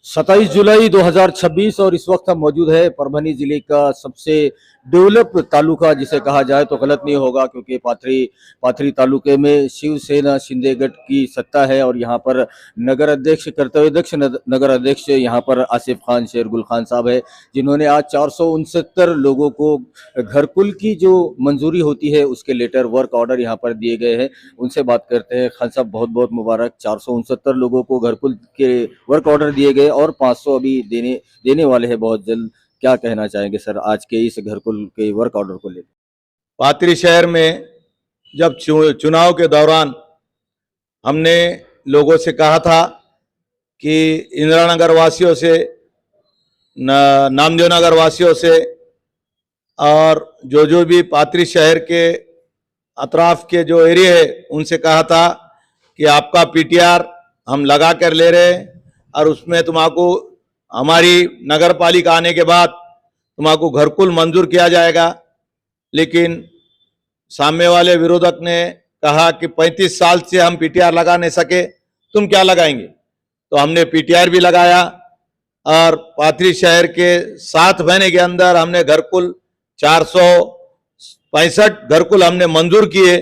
27 जुलाई 2026 और इस वक्त हम मौजूद है परभनी जिले का सबसे डेवलप तालुका जिसे कहा जाए तो गलत नहीं होगा, क्योंकि पाथरी तालुके में शिवसेना शिंदे गठ की सत्ता है। और यहाँ पर नगर अध्यक्ष कर्तव्याध्यक्ष नगर अध्यक्ष यहाँ पर आसिफ खान शेरगुल खान साहब है, जिन्होंने आज 469 लोगों को घरकुल की जो मंजूरी होती है उसके लेटर वर्क ऑर्डर यहाँ पर दिए गए हैं। उनसे बात करते हैं। खान साहब, बहुत बहुत मुबारक। 469 लोगों को घरकुल के वर्क ऑर्डर दिए गए और 500 अभी देने वाले हैं बहुत जल्द। क्या कहना चाहेंगे सर आज के इस घरकुल के वर्क ऑर्डर को लेकर? पाथरी शहर में जब चुनाव के दौरान हमने लोगों से कहा था कि इंदिरा नगर वासियों से, नामदेव नगर वासियों से और जो भी पाथरी शहर के अतराफ के जो एरिया है उनसे कहा था कि आपका पीटीआर हम लगा कर ले रहे हैं और उसमें तुमको हमारी नगर पालिका आने के बाद तुमको घरकुल मंजूर किया जाएगा। लेकिन सामने वाले विरोधक ने कहा कि 35 साल से हम पीटीआर लगा नहीं सके, तुम क्या लगाएंगे? तो हमने पीटीआर भी लगाया और पाथरी शहर के 7 महीने के अंदर हमने घरकुल 465 घरकुल हमने मंजूर किए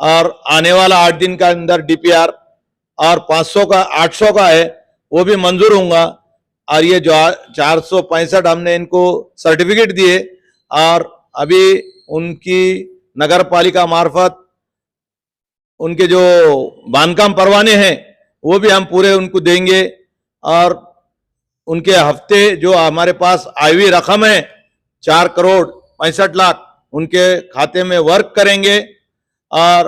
और आने वाला 8 दिन का अंदर डीपीआर और 500 का 800 का है वो भी मंजूर होगा। और ये जो 465 हमने इनको सर्टिफिकेट दिए और अभी उनकी नगर पालिका मार्फत उनके जो बांधकाम परवाने हैं वो भी हम पूरे उनको देंगे और उनके हफ्ते जो हमारे पास आई हुई रकम है 4 करोड़ 65 लाख उनके खाते में वर्क करेंगे। और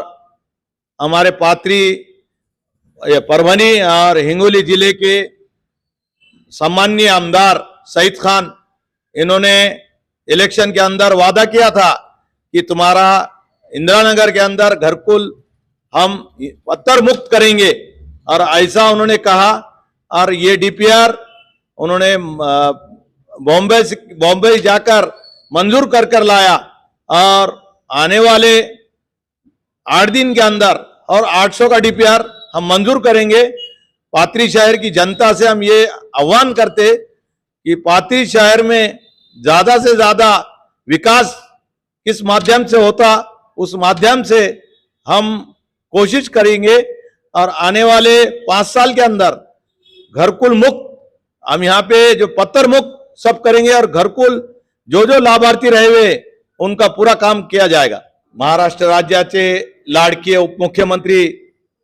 हमारे पाथरी, परभनी और हिंगोली जिले के सम्माननीय आमदार सईद खान, इन्होंने इलेक्शन के अंदर वादा किया था कि तुम्हारा इंदिरा नगर के अंदर घरकुल हम पत्थर मुक्त करेंगे और ऐसा उन्होंने कहा। और ये डीपीआर उन्होंने बॉम्बे जाकर मंजूर कर लाया और आने वाले 8 दिन के अंदर और 800 का डीपीआर हम मंजूर करेंगे। पाथरी शहर की जनता से हम ये आह्वान करते कि पाथरी शहर में ज्यादा से ज्यादा विकास किस माध्यम से होता उस माध्यम से हम कोशिश करेंगे और आने वाले 5 साल के अंदर घरकुल मुक्त हम यहाँ पे जो पत्थर मुक्त सब करेंगे और घरकुल जो लाभार्थी रहे हुए उनका पूरा काम किया जाएगा। महाराष्ट्र राज्याचे लाडके उपमुख्यमंत्री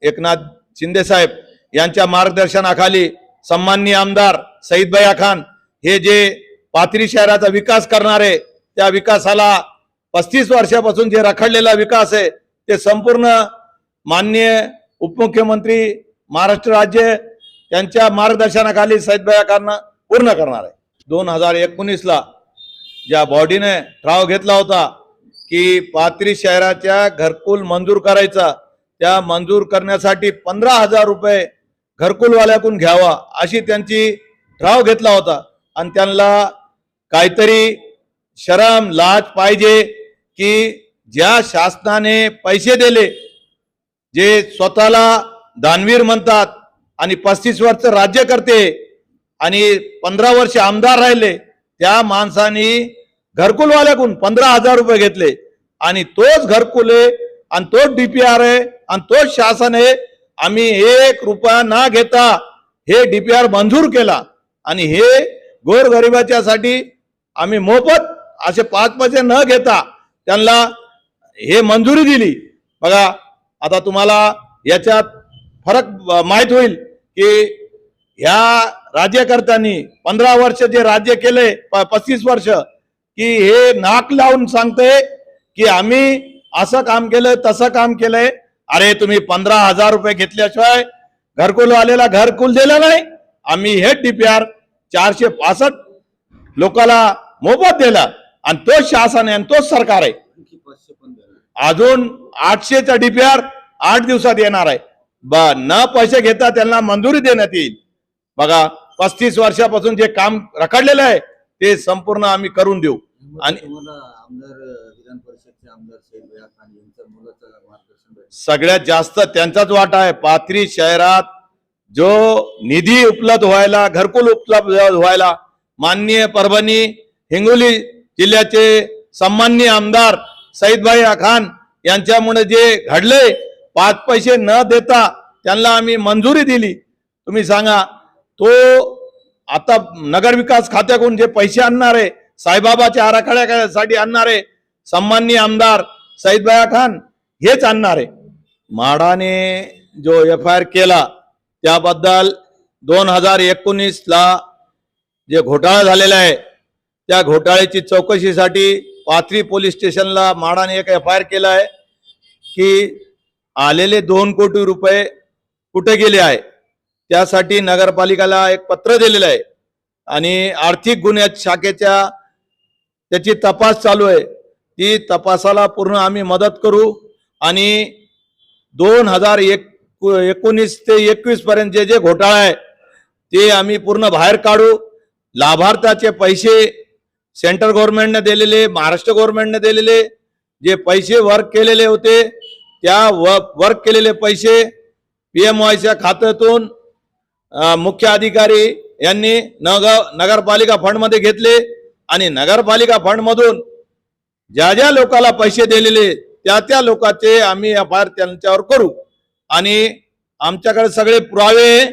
एकनाथ शिंदे साहेब यांच्या मार्गदर्शनाखाली सन्माननीय आमदार सईद भैया खान हे जे पाथरी शहराचा विकास करणारे, त्या विकासाला 35 वर्षापासून जे रखडलेला विकास आहे ते संपूर्ण माननीय उपमुख्यमंत्री महाराष्ट्र राज्य त्यांच्या मार्गदर्शनाखाली सईद भैया खान पूर्ण करणार आहे। 2019 ला ज्या बॉडीने ठराव घेतला होता की पाथरी शहराच्या घरकुल मंजूर करायचा, त्या मंजूर करण्यासाठी 15,000 रुपये घरकुलवाल्याकडून घ्यावा अशी त्यांची ठराव घेतला होता आणि त्यांना काहीतरी शरम लाज पाहिजे की ज्या शासनाने पैसे दिले, जे स्वतःला दानवीर म्हणतात आणि 35 वर्ष राज्य करते आणि 15 वर्ष आमदार राहिले, त्या माणसांनी घरकुलवाल्याकडून 15,000 रुपये घेतले आणि तोच घरकुल आहे आणि तोच डीपीआर आहे आणि तोच शासन आहे। आम्ही 1 रुपया न घेता हे डीपीआर मंजूर केला आणि हे गोरगरिबाच्यासाठी आम्ही मोफत असे 5 पैसे न घेता त्यांना हे मंजुरी दिली। बघा आता तुम्हाला याच्यात फरक माहित होईल की ह्या राज्यकर्त्यांनी 15 वर्ष जे राज्य केले, 35 वर्ष की हे नाक लावून सांगते की आम्ही असं काम केलं तसं काम केलंय। अरे तुम्ही 15,000 रुपये घेतल्याशिवाय घरकुलवाल्याला घरकुल दिलं नाही। आम्ही हे डीपीआर 465 लोकांना मोफत दिला आणि तोच शासन आहे आणि तोच सरकार आहे। अजून 800चा डीपीआर 8 दिवसात येणार आहे। न पैसे घेता त्यांना मंजुरी देण्यात येईल। बघा 35 वर्षापासून जे काम रखडलेलं आहे ते संपूर्ण आम्ही करून देऊ। आणि विधान परिषदचे आमदार सईद भैया खान यांच्या मुलाचं मार्गदर्शन सगळ्यात जास्त त्यांचाच वाटा आहे। पाथरी शहरात जो निधी उपलब्ध व्हायला, घरकुल उपलब्ध व्हायला माननीय परभणी हिंगोली जिल्ह्याचे सन्माननीय आमदार सईदभाई खान यांच्यामुळे जे घडले, 5 पैसे न देता त्यांना आम्ही मंजुरी दिली. तुम्ही सांगा, तो आता नगरविकास खात्याकडून जे पैसे आणणार आहे, साईबाबाच्या आराखड्यासाठी आणणार आहे, सन्माननीय आमदार सईदभाई खान हेच आणणार आहे. म्हाडाने जो FIR केला त्याबद्दल 2019 ला जे घोटाळा झालेला आहे, त्या घोटाळ्याची चौकशीसाठी पाथरी पोलीस स्टेशनला म्हाडाने एक FIR केला आहे की आलेले 2 कोटी रुपये कुठे गेले आहे. त्यासाठी नगरपालिकेला एक पत्र दिलेलं आहे आणि आर्थिक गुन्हे शाखेच्या त्याची तपास चालू आहे. ती तपासाला पूर्ण आम्ही मदत करू आणि 2019 ते 21 पर्यंत जे जे घोटाळा आहे ते आम्ही पूर्ण बाहेर काढू. लाभार्थ्याचे पैसे सेंट्रल गव्हर्नमेंटने दिलेले, महाराष्ट्र गव्हर्नमेंटने दिलेले जे पैसे वर्क केलेले होते, त्या वर्क केलेले पैसे PMYच्या खात्यातून मुख्य अधिकारी यांनी नगरपालिका फंड मध्ये घेतले आणि नगरपालिका फंड मधून ज्या ज्या लोकांना पैसे दिलेले त्या लोकांचे आम्ही FIR त्यांच्यावर करू. आणि आमच्याकडे सगळे पुरावे,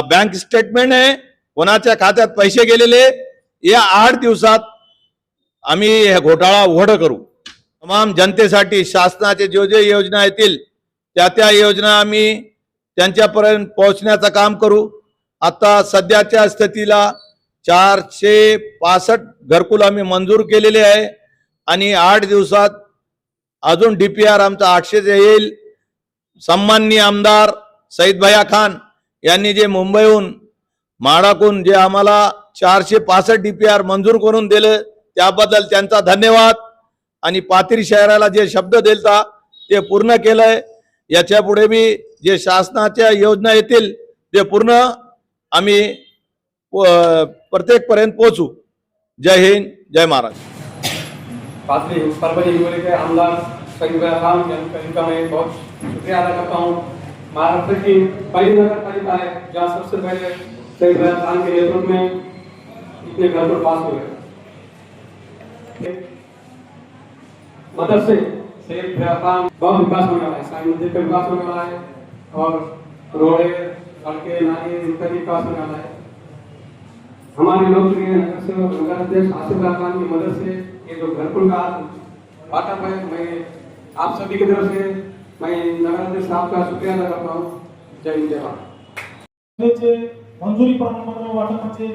बँक स्टेटमेंट आहे, कोणाच्या खात्यात पैसे गेलेले, या 8 दिवसात आम्ही हे घोटाळा उघड करू. तमाम जनतेसाठी शासनाचे जे योजना येतील त्या योजना आम्ही त्यांच्यापर्यंत पोहोचण्याचं काम करू. आता सध्याच्या स्थितीला 465 घरकुल आम्ही मंजूर केलेले आहे आणि 8 दिवसात अजून DPR आमचा 800 येईल. सन्माननीय आमदार सईदभाई खान यांनी जे मुंबईहून म्हाडाकडून जे आम्हाला 465 DPR मंजूर करून दिले त्याबद्दल त्यांचा धन्यवाद. आणि पाथरी शहराला जे शब्द दिलता ते पूर्ण केलंय. याच्या पुढे बी जे शासनाच्या योजना येतील ते पूर्ण आम्ही प्रत्येक पर्यंत पोहोचू. जय हिंद, जय महाराष्ट्र. पाथरी परभणी हिंगोली के आमदार सईदभाई खान इनका मैं बहुत शुक्रिया अदा करता हूँ. महाराष्ट्र की पहली नगर पालिका है जहाँ सबसे पहले सईदभाई खान के नेतृत्व में इतने घरकुल पास हुए. मदद से सईदभाई खान बहुत विकास होने वाला है, साई मंदिर का विकास होने वाला है और रोडे, सड़कें, नाली, इनका विकास होने वाला है. हमारे लोकप्रिय नगर सेवक नगर अध्यक्ष आसिफ खान की मदद से ये जो घरकुल का वाटप है, मैं आप सभी की तरफ से मैं नगर अध्यक्ष साहब का शुक्रिया अदा करता हूँ. जय हिंद, जय भारत. मंजुरी प्रमाणपत्र वाटपाचे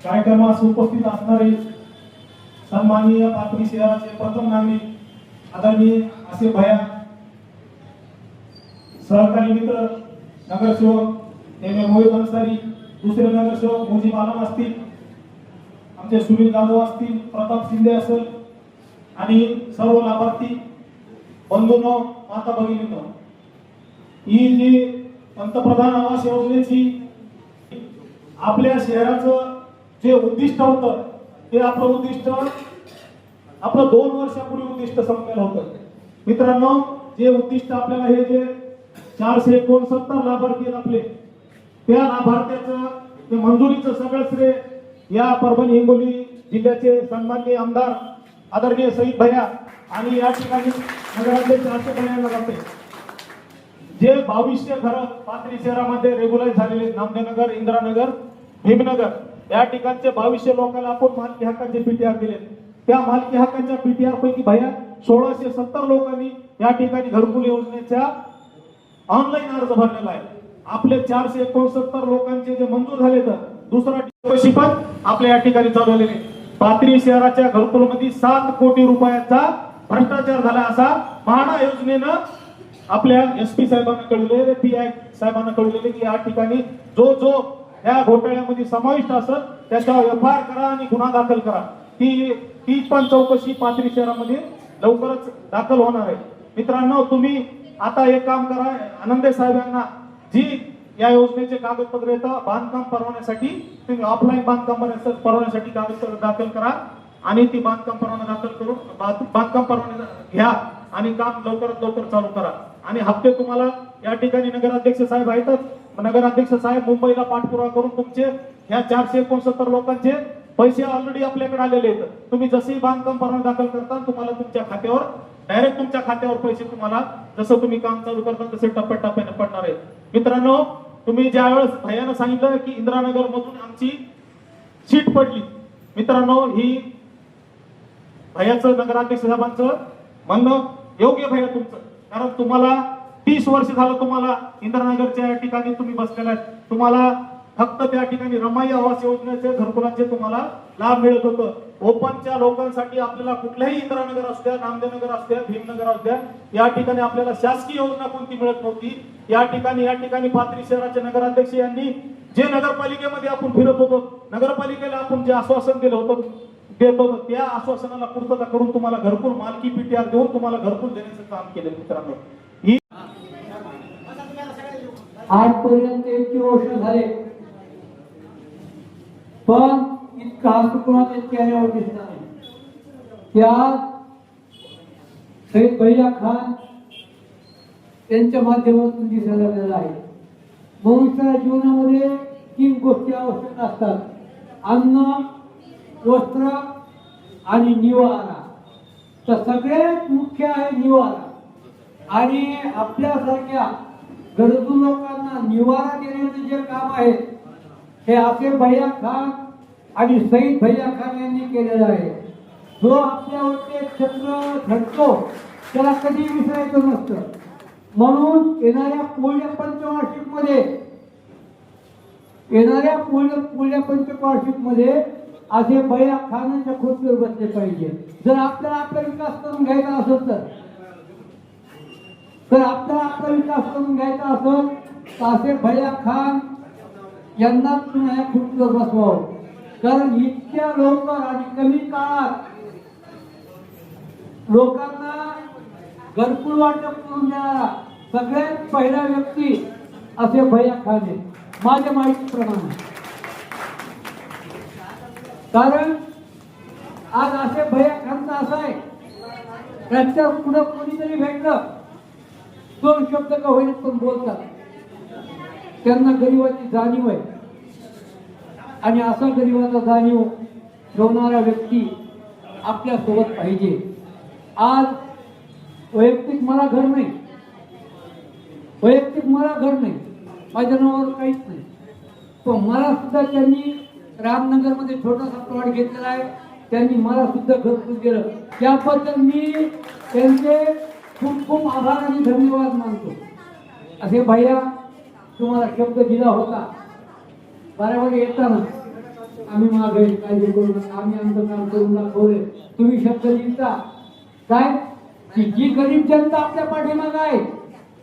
कार्यक्रमास उपस्थित असणारे सन्माननीय पाथरी शहराचे प्रथम नागरिक आदरणीय आसिफ भैया, सहकारी मित्र नगरसेवक मोहित अन्सारी, दुसरे नगरसेवक मुजीब आलम असतील, आमचे सुनील जाधव असतील, प्रताप शिंदे असेल आणि सर्व लाभार्थी बंधूंनो, माता भगिनींनो, ही जी पंतप्रधान आवास योजनेची आपल्या शहराचं जे उद्दिष्ट होतं ते आपलं उद्दिष्ट आपलं 2 वर्षापूर्वी उद्दिष्ट संपलेलं होतं. मित्रांनो, जे उद्दिष्ट आपल्याला हे जे 469 लाभार्थी आहेत आपले, त्या लाभार्थ्याचं ते मंजुरीचं सगळं श्रेय या परभणी हिंगोली जिल्ह्याचे सन्माननीय आमदार आदरणीय सईद भैया आणि या ठिकाणी नगराध्यक्ष आसिफ भैयांना जाते. जे 2200 घरं पाथरी शहरामध्ये रेग्युलाइज झालेले, नामदेवनगर, इंदिरानगर, भीमनगर या ठिकाणचे 2200 लोकांना आपण मालकी हक्काचे PTR दिले. त्या मालकी हक्काच्या PTR पैकी भैया 1670 लोकांनी या ठिकाणी घरकुल योजनेच्या ऑनलाईन अर्ज भरलेला आहे. आपले 469 लोकांचे जे मंजूर झाले, तर दुसरा चौकशी पण आपल्या या ठिकाणी चालवलेली. पाथरी शहराच्या घरकुलमध्ये 7 कोटी रुपयाचा भ्रष्टाचार झाला असा म्हाडा योजनेनं आपल्या SP साहेबांना कळवलेले, PI साहेबांना कळवलेले की या ठिकाणी जो या घोटाळ्यामध्ये समाविष्ट असेल त्याच्यावर FIR करा आणि गुन्हा दाखल करा. ती पण चौकशी पाथरी शहरामध्ये लवकरच दाखल होणार आहे. मित्रांनो, तुम्ही आता एक काम करा, आनंदे साहेबांना जी या योजनेचे कागदपत्र येतं बांधकाम परवान्यासाठी, तुम्ही ऑफलाईन बांधकाम परवान्यासाठी कागदपत्र दाखल करा आणि ती बांधकाम परवाना दाखल करून बांधकाम परवाना घ्या आणि काम लवकरात लवकर चालू करा. आणि हप्ते तुम्हाला या ठिकाणी नगराध्यक्ष साहेब आहेतच. नगराध्यक्ष साहेब मुंबईला पाठपुरावा करून तुमचे ह्या 469 लोकांचे पैसे ऑलरेडी आपल्याकडे आलेले आहेत. तुम्ही जसे बांधकाम परवाना दाखल करता तुम्हाला तुमच्या खात्यावर डायरेक्ट तुमच्या खात्यावर पैसे तुम्हाला जसं तुम्ही काम चालू करता तसे टप्प्याटप्प्याने पडणार आहेत. मित्रांनो, तुम्ही ज्या वेळेस भैयानं सांगितलं की इंदिरानगर मधून आमची सीट पडली, मित्रांनो ही भैयाचं नगराध्यक्ष साहेबांचं म्हणणं योग्य भैया तुमचं, कारण तुम्हाला 30 वर्ष झालं तुम्हाला इंदिरानगरच्या या ठिकाणी तुम्ही बसलेला आहेत. तुम्हाला फक्त त्या ठिकाणी रमाई आवास योजनेचे घरकुलांचे तुम्हाला लाभ मिळत होतं. ओपनच्या लोकांसाठी आपल्याला कुठल्याही इंदिरानगर असू द्या, नामदेवनगर असू द्या, भीमनगर असू द्या, या ठिकाणी आपल्याला शासकीय योजना कोणती मिळत नव्हती. या ठिकाणी पाथरी शहराचे नगराध्यक्ष यांनी जे नगरपालिकेमध्ये आपण फिरत होतो, नगरपालिकेला आपण जे आश्वासन दिलं होतं देत होतो, त्या आश्वासनाला पूर्तता करून तुम्हाला घरकुल मालकी पीटीआर देऊन तुम्हाला घरकुल देण्याचं काम केलं. मित्रांनो, ही आजपर्यंत 1 वर्ष झाले, पण इतका हास्यकुणाच्या चेहऱ्यावर दिसला नाही. त्या सईद भैया खान त्यांच्या माध्यमातून दिसायला लागलेला आहे. मनुष्याच्या जीवनामध्ये 3 गोष्टी आवश्यक असतात: अन्न, वस्त्र आणि निवारा. तर सगळ्यात मुख्य आहे निवारा. आणि आपल्यासारख्या गरजू लोकांना निवारा देण्याचे जे काम आहे हे आसिफ भैया खान आणि सईद भैया खान यांनी केलेलं आहे. जो आपल्यावरती छत्र झटतो त्याला कधी विसरायचं नसतं. म्हणून येणाऱ्या पुढल्या पंचवार्षिकमध्ये आसिफ भैया खानांच्या खुर्चीवर बसले पाहिजे. जर आपल्याला आपला विकास करून घ्यायचा असेल तर आसिफ भैया खान यांना तुम्ही या खुर्चीवर बसवावं. कारण इतक्या लवकर आणि कमी काळात लोकांना घरकुल वाटप करून देणारा सगळ्यात पहिला व्यक्ती आसिफ भैया खान आहे माझ्या माहितीप्रमाणे. कारण आज आसिफ भैया खानचा असा आहे, त्यांच्या पुढे कोणीतरी भेटलं 2 शब्द का होईल पण बोलतात. त्यांना गरिबाची जाणीव आहे आणि असा गरिबाचा जाणीव ठेवणारा व्यक्ती आपल्या सोबत पाहिजे. आज वैयक्तिक मला घर नाही, माझ्या नावावर काहीच नाही. तो मला सुद्धा त्यांनी रामनगरमध्ये छोटासा प्लॉट घेतलेला आहे. त्यांनी मला सुद्धा घरकुल दिलं. त्याबद्दल मी त्यांचे खूप खूप आभार आणि धन्यवाद मानतो. असे भैया तुम्हाला शब्द दिला होता, बरोबर येताना आम्ही मागे काळजी करू नका, आम्ही आमचं काम करून दाखवले. तुम्ही शब्द दिलता काय की जी गरीब जनता आपल्या पाठीमागे आहे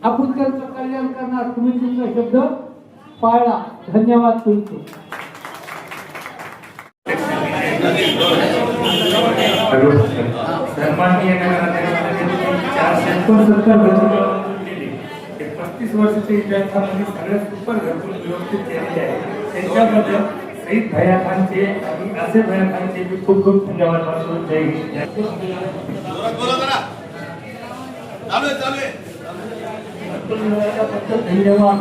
आपण त्यांचं कल्याण करणार. तुम्ही तुमचा शब्द पाळला. धन्यवाद तुमचे. सन्माननीय नगराध्यक्षांनी 470 घरकुल केले. 35 वर्षाच्या इतिहासामध्ये सगळ्यात सुपर घरकुल व्यवस्थित केलेले आहे. त्यांच्याबद्दल सईद भैया खानचे आणि आसिफ भैया खानचे मी खूप खूप धन्यवाद मानतो. जय हिंद. घरकुल मिळाल्याबद्दल धन्यवाद.